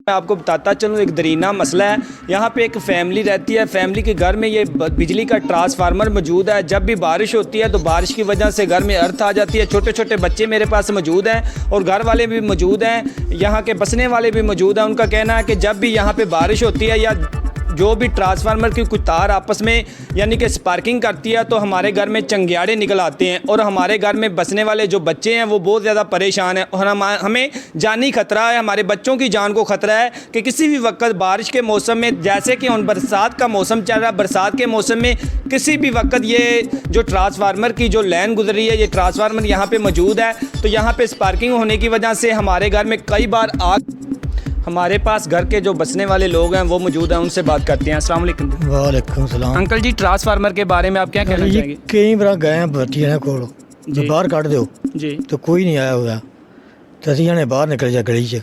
मैं आपको बताता चलूँ, एक दरीना मसला है। यहाँ पे एक फैमिली रहती है, फैमिली के घर में ये बिजली का ट्रांसफार्मर मौजूद है। जब भी बारिश होती है तो बारिश की वजह से घर में अर्थ आ जाती है। छोटे छोटे बच्चे मेरे पास मौजूद हैं और घर वाले भी मौजूद हैं, यहाँ के बसने वाले भी मौजूद हैं। उनका कहना है कि जब भी यहाँ पे बारिश होती है या जो भी ट्रांसफार्मर की कुछ तार आपस में यानी कि स्पार्किंग करती है तो हमारे घर में चंगियाड़े निकल आते हैं और हमारे घर में बसने वाले जो बच्चे हैं वो बहुत ज़्यादा परेशान हैं और हमें जानी खतरा है, हमारे बच्चों की जान को खतरा है कि किसी भी वक्त बारिश के मौसम में, जैसे कि उन बरसात का मौसम चल रहा है, बरसात के मौसम में किसी भी वक्त ये जो ट्रांसफार्मर की जो लाइन गुजर रही है, ये ट्रांसफार्मर यहाँ पर मौजूद है। तो यहाँ पर स्पार्किंग होने की वजह से हमारे घर में कई बार आग। हमारे पास घर के जो बसने वाले लोग हैं वो मौजूद हैं, उनसे बात करते हैं। अस्सलाम वालेकुम। वालेकुम सलाम। अंकल जी, ट्रांसफार्मर के बारे में आप क्या कहना चाहेंगे? कई बार गए हैं बत्तियां कोल बाहर कढ़ दो जी, तो कोई नहीं आया हुआ तो असीं ने बाहर निकल जा गली च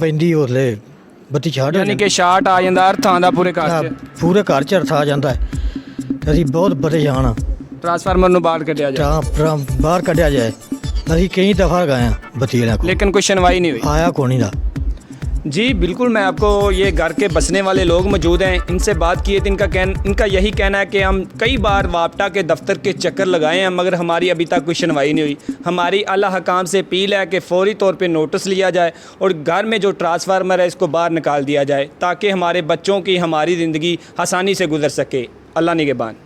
ਪੈਂਦੀ ਉਸਲੇ ਬੱਤੀ ਛੱਡ ਯਾਨੀ ਕਿ ਸ਼ਾਰਟ ਆ ਜਾਂਦਾ, ਅਰਥ ਆਉਂਦਾ ਪੂਰੇ ਘਰ 'ਚ, ਪੂਰੇ ਘਰ ਚ ਅਰਥ ਆ ਜਾਂਦਾ ਹੈ ਤੇ ਅਸੀਂ ਬਹੁਤ ਪਰੇਸ਼ਾਨ ਹਾਂ। ट्रांसफार्मर ਨੂੰ ਬਾਹਰ ਕੱਢਿਆ ਜਾਏ, ਤਾਂ ਬਾਹਰ ਕੱਢਿਆ ਜਾਏ। ਅਸੀਂ ਕਈ ਦਫਾ ਗਏ हैं ਬੱਤੀ वाले को, लेकिन कोई सुनवाई नहीं हुई। आया कौन नहीं था। जी बिल्कुल, मैं आपको ये घर के बसने वाले लोग मौजूद हैं, इनसे बात की है तो इनका यही कहना है कि हम कई बार वापटा के दफ्तर के चक्कर लगाए हैं मगर हमारी अभी तक कोई सुनवाई नहीं हुई। हमारी आला हकाम से अपील है कि फ़ौरी तौर पे नोटिस लिया जाए और घर में जो ट्रांसफार्मर है इसको बाहर निकाल दिया जाए ताकि हमारे बच्चों की, हमारी ज़िंदगी आसानी से गुजर सके। अल्लाह निगहबान।